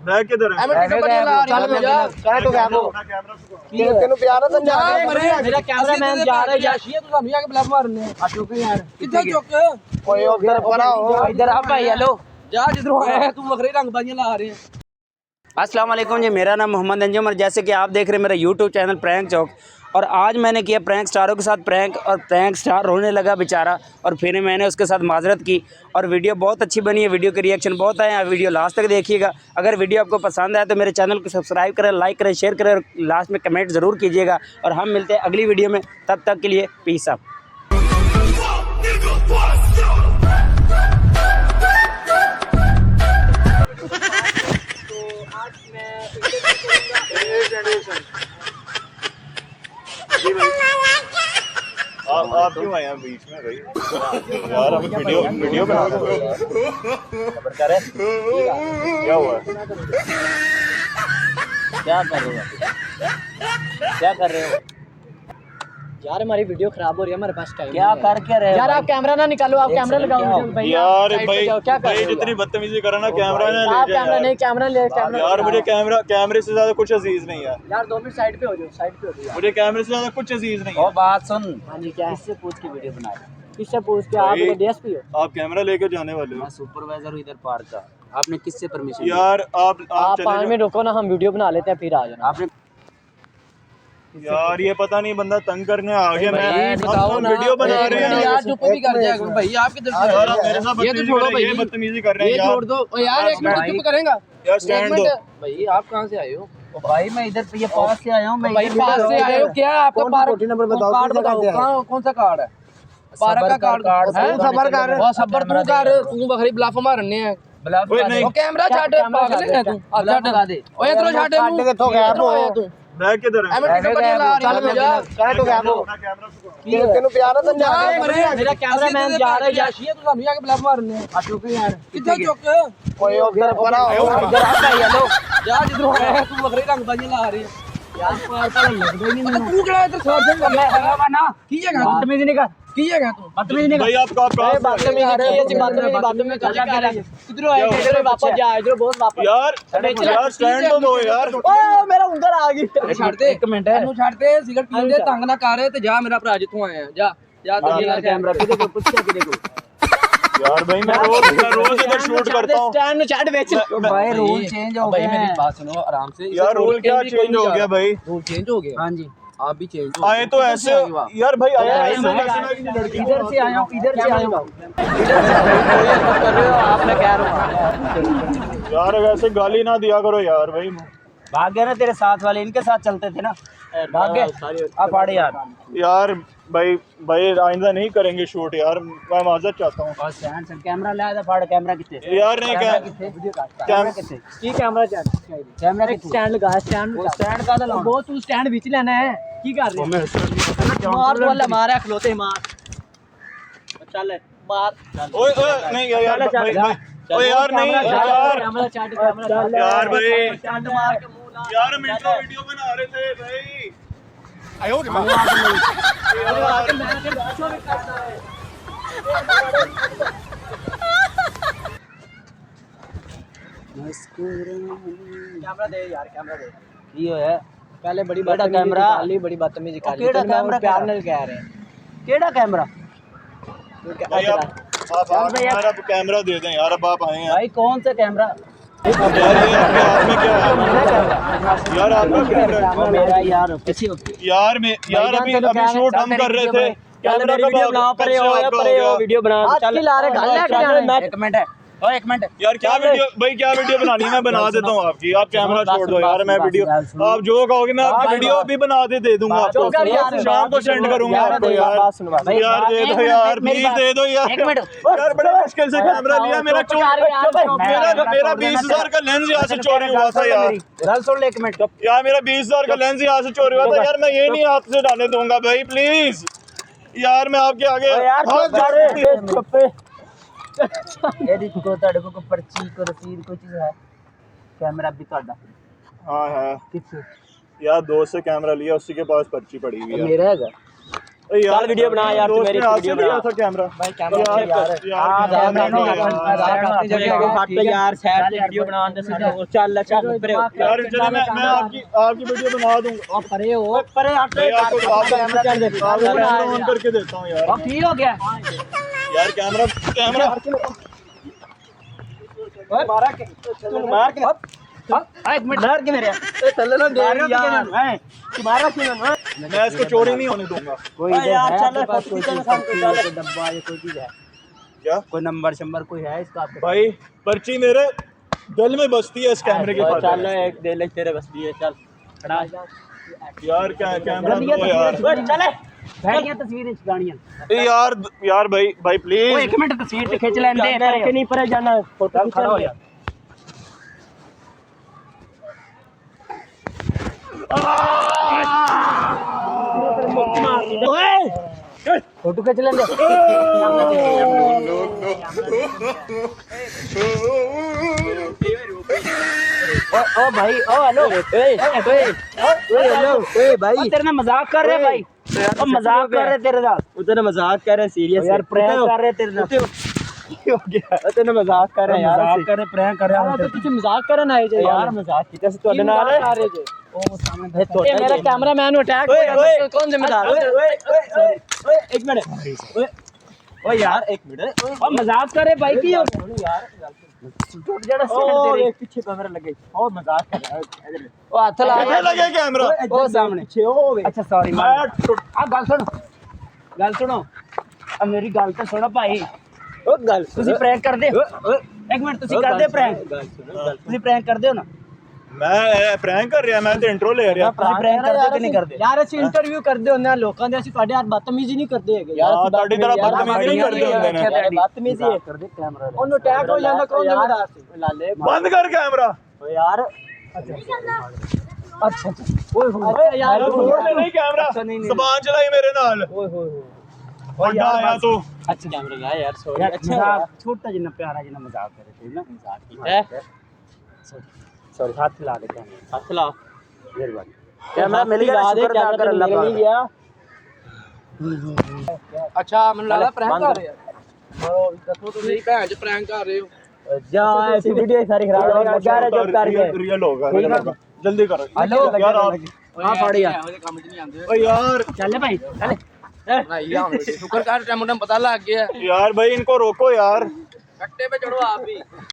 Bag किधर है? ਤੈਨੂੰ ਪਿਆਰ ਨਾ ਸਮਝਾ ਮੇਰਾ ਕੈਮਰਾਮੈਨ ਜਾ ਰਿਹਾ ਯਾਸ਼ੀ ਤੂੰ ਸਾਨੂੰ ਆ ਕੇ ਬਲੈਫ ਮਾਰਨੇ ਆ ਚੁੱਕ ਯਾਰ ਕਿੱਥੇ ਚੁੱਕ ਓਏ ਉਧਰ ਪਰਾ ਹੋ इधर आ भाई हेलो जा जिधरों आया है तू वखरे रंगबाजियां ला रहे हैं। अस्सलाम वालेकुम जी, मेरा नाम मोहम्मद अंजुम और जैसे कि आप देख रहे हैं मेरा यूट्यूब चैनल प्रैंक चौक। और आज मैंने किया प्रैंक स्टारों के साथ प्रैंक और प्रैंक स्टार रोने लगा बेचारा और फिर मैंने उसके साथ माजरत की और वीडियो बहुत अच्छी बनी है। वीडियो के रिएक्शन बहुत आए हैं, वीडियो लास्ट तक देखिएगा। अगर वीडियो आपको पसंद आए तो मेरे चैनल को सब्सक्राइब करें, लाइक करें, शेयर करें और लास्ट में कमेंट ज़रूर कीजिएगा। और हम मिलते हैं अगली वीडियो में, तब तक के लिए पीस अप। आप क्यों आए हैं बीच में भाई? यार हम वीडियो बना रहे हैं। क्या हुआ? क्या कर रहे हो? क्या कर रहे हो यार हमारी वीडियो खराब हो रही है, हमारे पास टाइम क्या कर क्या रहे हो यार? आप कैमरा ना निकालो, आप कैमरा लगाओ भाई। यार साइड पे भाई जाओ, क्या कर भाई रहे हो? जितनी बदतमीजी करो ना कैमरा ना आप ले कैमरा जाओ नहीं, कैमरा ले कैमरा यार। मुझे कैमरे से ज्यादा कुछ अजीज नहीं है यार 2 मिनट साइड पे हो जाओ, साइड पे हो जाओ। मुझे कैमरे से ज्यादा कुछ अजीज नहीं ओ है। बात सुन, हाँ जी, क्या किससे पूछ के वीडियो बना रहे? किससे पूछ के? आप भाई, डीएसपी हो? आप कैमरा लेके जाने वाले हो मैं सुपरवाइजर हूँ इधर पार्क का। आपने किससे परमिशन यार? आप आप चले 5 मिनट रुको ना, हम वीडियो बना लेते हैं फिर आ जाना। आपने यार ये पता नहीं बंदा तंग करने आ गया। मैं बताओ ना, वीडियो बना रहे हैं यार चुप भी कर जाएगा भाई। आप किधर से यार आप मेरे साथ ये तो छोड़ो भाई, ये बदतमीजी कर रहे ये हैं छोड़ दो। ओ यार एक मिनट चुप करेंगा यार स्टैंड दो भाई। आप कहाँ से आए हो? भाई मैं इधर ये पास से आया हूँ। मैं भाई इधर पास से आए हो क्या? आपका पार्क नंबर बताओ, कार्ड बताओ, कहाँ कौन सा कार्ड है? पार्क का कार्ड है? सबर कर वो सबर तू कर, तू बखरी ब्लफ मारने हैं। ब्लफ ओए नहीं ओ कैमरा छाट, पागल है तू? अब छाट लगा दे। ओए इधर छाट छाट के तो गैप हो। तू बैग किधर है? एमएट के बड़ी ला रही है यार। ਕਹਿ ਤੋ ਗਿਆ ਉਹ ਤੈਨੂੰ ਪਿਆਰ ਨਾ ਸਮਝਾ मेरा कैमरामैन जा रहा है याशी तू ਸਾਨੂੰ ਆ ਕੇ ਬਲਫ ਮਾਰਨੇ ਆ ਚੁੱਕ ਯਾਰ ਕਿੱਥੇ ਚੁੱਕ ਓਏ ਉਧਰ ਪਰਾ ਹੋ इधर आ भाई हेलो जा जिधरों आया है तू बखरी रंगबाजियां ला रही है यार। पागल लगदा ही नहीं तू केड़ा इधर छोड़ दे ना की जगह तू बदतमीजी नहीं कर, की जगह तू बदतमीजी नहीं भाई कर। आप बातें में आ रहे हैं, बातें में चल जा रहा है। किधरों आए? इधर वापस जा, इधर बहुत वापस यार स्टैंड तो दो यार। ओए मेरा उंगर आ गई। छाड़ दे एक मिनट है। तू छाड़ दे, सिगरेट पीन दे, तंग ना कर ते जा। मेरा भरा जिथों आए हैं जा जा तो यार कैमरा किधर को पूछ के किधर को? यार भाई मैं रोज इधर शूट करता हूँ स्टैंड में छाड़ बेच। भाई रूल चेंज हो भाई गए मेरी हैं। बात सुनो आराम से। यार रूल क्या चेंज हो गया भाई? रूल चेंज हो गया। हाँ जी, आप भी चेंज हो आए तो ऐसे यार भाई आया ऐसे मैं वैसे ना कि लड़की इधर से आया हूँ, इधर से आया हूँ, इधर से कर रहे हो आप। मैं कह रहा हूँ यार वैसे गाली ना दिया करो यार भाई। भाग गए ना तेरे साथ वाले, इनके साथ चलते थे ना, भाग गए। आप आड़े यार भाई आइंदा नहीं करेंगे शूट यार, मैं माजरत चाहता हूँ। और स्टैंड से कैमरा लाया था, फाड़ कैमरा कितने यार नहीं क्या कैमरा कितने की कैमरा चल कैमरा एक स्टैंड लगा, स्टैंड वो स्टैंड का था। वो तू स्टैंड बीच लेना है की कर रही है? मार वाला मारा खलोते मार चल मार। ओए ओए नहीं यार भाई ओए यार नहीं यार कैमरा चाट, कैमरा यार भाई स्टैंड मार के मुंह ला। यार हम इंट्रो वीडियो बना रहे थे भाई। कैमरा दे यार, कैमरा दे। ये है पहले बड़ी केड़ा बदतमीजी कैमरा? कर ली, बड़ी बदतमीजी कर ली। केड़ा तेरे मैं कैमरा प्यार करा? नाल कह रहे हैं। केड़ा कैमरा? भाई आप यार अब कैमरा दे दें यार। अब आप आए हैं भाई कौन सा कैमरा? यार ये आपके हाथ में क्या है? यार आपका कैमरा वो मेरा यार पीछे यार मैं यार अभी शूट हम कर रहे थे। कैमरा वीडियो बना परे हो वीडियो बना चल ला रहे गल लेके जाना। एक मिनट है और एक मिनट यार क्या वीडियो बनानी है मैं बना देता हूँ आपकी। आप कैमरा छोड़ दो यार। मैं वीडियो आप जो कहोगे मैं आपकी वीडियो अभी बना दे दूंगा आपको। शाम को सेंड करूंगा आपको यार। यार दे दो यार, प्लीज दे दो यार। एक मिनट यार बड़े मुश्किल से कैमरा लिया। मेरा 20,000 का लेंस यहाँ से चोरी हुआ था यार। गल सुन ले एक मिनट। यार मेरा 20,000 का लेंस यहाँ से चोरी हुआ था यार। मैं ये नहीं हाथ से डालने दूंगा भाई प्लीज यार। मैं आपके आगे ਇਹਦੀ ਕੋ ਤੁਹਾਡੇ ਕੋ ਪਰਚੀ ਕੋ ਰਸੀਦ ਕੋਈ ਚੀਜ਼ ਹੈ? कैमरा भी ਤੁਹਾਡਾ? हाँ है किससे? यार दोस्त से कैमरा लिया, उसी के पास पर्ची पड़ी हुई है। मेरा हैगा चल वीडियो बना यार तू मेरी वीडियो बना था कैमरा भाई कैमरा यार साइड पे वीडियो बनाने दे सानू चल चल परे यार चलिए मैं आपकी वीडियो बना दूंगा ओ परे हट कैमरा ऑन करके देता हूँ यार अब ठीक हो गया यार कैमरा मारा के तू मार के एक मिनट डर के मेरे चल ना दे यार मारा क्यों ना मैं इसको चोरी नहीं होने दूंगा कोई यार चल डब्बा या कोई चीज है क्या कोई नंबर शंबर कोई है इसका आपके भाई पर्ची मेरे दिल में बसती है इस कैमरे के पास चल एक दे ले तेरे बस दिए चल खड़ा यार क्या कैमरा दो यार चल बैठ गया तस्वीर खिंचवानी है यार भाई प्लीज एक मिनट तस्वीर तो खींच लेने दे के नहीं परे जाना फोटो खड़ा हो यार फोटो खींच लेने ओ भाई ओ हेलो ए भाई तेरे ना मजाक कर रहे भाई ओ मजाक कर रहे तेरे साथ उधर मजाक कर रहे सीरियस यार प्रैंक कर रहे तेरे साथ हो गया तेरे मजाक कर रहे यार मजाक कर रहे प्रैंक कर रहे तो तुझे मजाक करना है यार मजाक की जैसे तोड़े ना आ रहे जे ओ सामने ये मेरा कैमरामैन अटैक हो गया कौन जिम्मेदार ओए एक मिनट ओए यार एक मिनट ओ मजाक कर रहे भाई की यार टूट जाना ओ तेरे एक पीछे कैमरा लगे और मजाक कर रहा है ओ हाथ ला कितने लगे कैमरा ओ सामने पीछे ओ अच्छा सॉरी आ गल सुनो अब मेरी गल तो सुनो भाई ओ गल ਤੁਸੀਂ ਪ੍ਰੈਂਕ ਕਰਦੇ ਹੋ ਇੱਕ ਮਿੰਟ ਤੁਸੀਂ ਕਰਦੇ ਪ੍ਰੈਂਕ ਤੁਸੀਂ ਪ੍ਰੈਂਕ ਕਰਦੇ ਹੋ ਨਾ मैं प्रैंक कर रहा मैं तो इंट्रो ले रहा ਤੁਸੀਂ ਪ੍ਰੈਂਕ ਕਰਦੇ ਹੋ ਕਿ ਨਹੀਂ ਕਰਦੇ ਯਾਰ ਅਸੀਂ ਇੰਟਰਵਿਊ ਕਰਦੇ ਹੁੰਦੇ ਆ ਲੋਕਾਂ ਦੇ ਅਸੀਂ ਤੁਹਾਡੇ ਯਾਰ ਬਦਤਮੀਜ਼ੀ ਨਹੀਂ ਕਰਦੇ ਹੈਗੇ ਯਾਰ ਤੁਹਾਡੀ ਤਰ੍ਹਾਂ ਬਦਤਮੀਜ਼ੀ ਨਹੀਂ ਕਰਦੇ ਹੁੰਦੇ ਨੇ ਬਦਤਮੀਜ਼ੀ ਹੈ ਕਰਦੇ ਕੈਮਰਾ ਉਹਨੂੰ ਅਟੈਕ ਹੋ ਜਾਂਦਾ ਕੌਣ ਜ਼ਿੰਮੇਦਾਰ ਸੀ ਲਾਲੇ ਬੰਦ ਕਰ ਕੈਮਰਾ ਓ ਯਾਰ ਅੱਛਾ ਓਏ ਯਾਰ नहीं कैमरा जबान चलाई मेरे नाल ਓਏ ਹੋਏ ਵੱਡਾ ਆਇਆ ਤੂੰ ਅੱਛਾ ਕੈਮਰਾ ਲਾ ਯਾਰ ਸੌਰੀ यार मजाक छोटा जिन्ना प्यारा जिन्ना मजाक करे थे ना ਮਜ਼ਾਕ ਕੀਤਾ सॉरी हाथ ला दे कैमरा ਹੱਥ ਲਾ मेहरबानी कैमरा मिल गया शुक्र अदा कर अल्लाह नहीं पाक गया ਅੱਛਾ ਮੈਨੂੰ ਲੱਗਦਾ ਪ੍ਰੈਂਕ ਕਰ ਰਹੇ ਓ ਦੱਸੋ ਤੁਸੀਂ ਭੈਣ ਚ ਪ੍ਰੈਂਕ ਕਰ ਰਹੇ ਹੋ ਜਾ ऐसी वीडियो सारी खराब हो गई जा रहा जब कर गए रियल होगा जल्दी करो हेलो यार आप हां फाड़ यार ਇਹੋ ਜਿਹੇ ਕੰਮ 'ਚ ਨਹੀਂ ਆਉਂਦੇ ओ यार चल भाई चल ਬਣਾਈ ਆ ਹੁਣ ਸ਼ੁਕਰ ਕਰ ਟਾਈਮ ਪਤਾ ਲੱਗ ਗਿਆ यार भाई इनको रोको यार ਕੱਟੇ पे चढ़ो आप भी